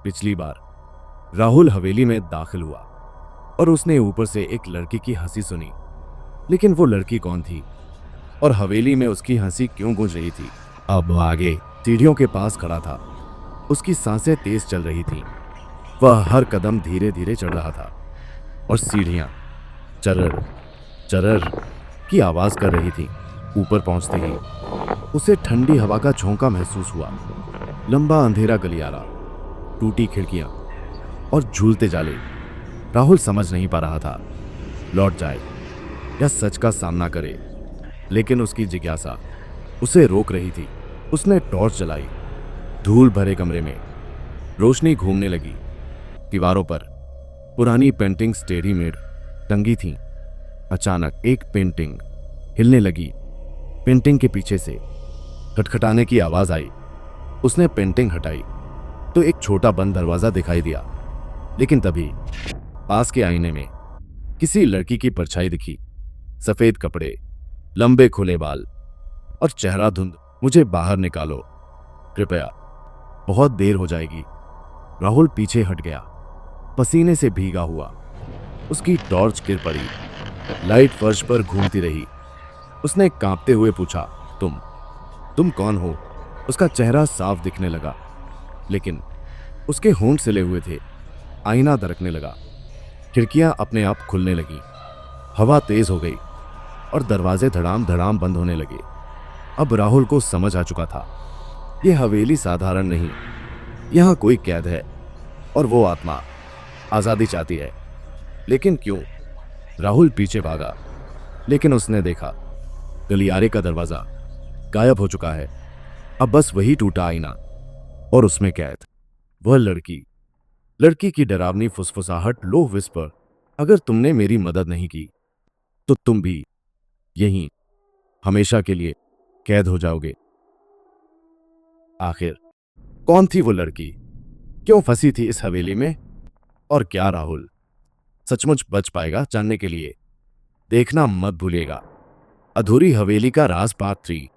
पिछली बार राहुल हवेली में दाखिल हुआ और उसने ऊपर से एक लड़की की हंसी सुनी, लेकिन वो लड़की कौन थी और हवेली में उसकी हंसी क्यों गूंज रही थी? अब आगे सीढ़ियों के पास खड़ा था। उसकी सांसें तेज चल रही थीं। वह हर कदम धीरे धीरे चढ़ रहा था और सीढ़ियां चरर चरर की आवाज कर रही थी। ऊपर पहुंचते ही उसे ठंडी हवा का झोंका महसूस हुआ। लंबा अंधेरा गलियारा, टूटी खिड़कियां और झूलते जाले। राहुल समझ नहीं पा रहा था लौट जाए या सच का सामना करे, लेकिन उसकी जिज्ञासा उसे रोक रही थी। उसने टॉर्च जलाई। धूल भरे कमरे में रोशनी घूमने लगी। दीवारों पर पुरानी पेंटिंग्स टेढ़ी मेढ़ टंगी थीं। अचानक एक पेंटिंग हिलने लगी। पेंटिंग के पीछे से खटखटाने की आवाज आई। उसने पेंटिंग हटाई तो एक छोटा बंद दरवाजा दिखाई दिया, लेकिन तभी पास के आईने में किसी लड़की की परछाई दिखी। सफेद कपड़े, लंबे खुले बाल और चेहरा धुंध। मुझे बाहर निकालो कृपया, बहुत देर हो जाएगी। राहुल पीछे हट गया, पसीने से भीगा हुआ। उसकी टॉर्च गिर पड़ी। लाइट फर्श पर घूमती रही। उसने कांपते हुए पूछा, तुम कौन हो? उसका चेहरा साफ दिखने लगा, लेकिन उसके होंठ सिले हुए थे। आईना दरकने लगा। खिड़कियां अपने आप खुलने लगी। हवा तेज हो गई और दरवाजे धड़ाम धड़ाम बंद होने लगे। अब राहुल को समझ आ चुका था, यह हवेली साधारण नहीं, यहां कोई कैद है और वो आत्मा आजादी चाहती है। लेकिन क्यों? राहुल पीछे भागा, लेकिन उसने देखा गलियारे का दरवाजा गायब हो चुका है। अब बस वही टूटा आईना और उसमें कैद वह लड़की की डरावनी फुसफुसाहट, लो विस्पर, अगर तुमने मेरी मदद नहीं की तो तुम भी यहीं हमेशा के लिए कैद हो जाओगे। आखिर कौन थी वो लड़की? क्यों फंसी थी इस हवेली में? और क्या राहुल सचमुच बच पाएगा? जानने के लिए देखना मत भूलिएगा अधूरी हवेली का राज पार्ट 3।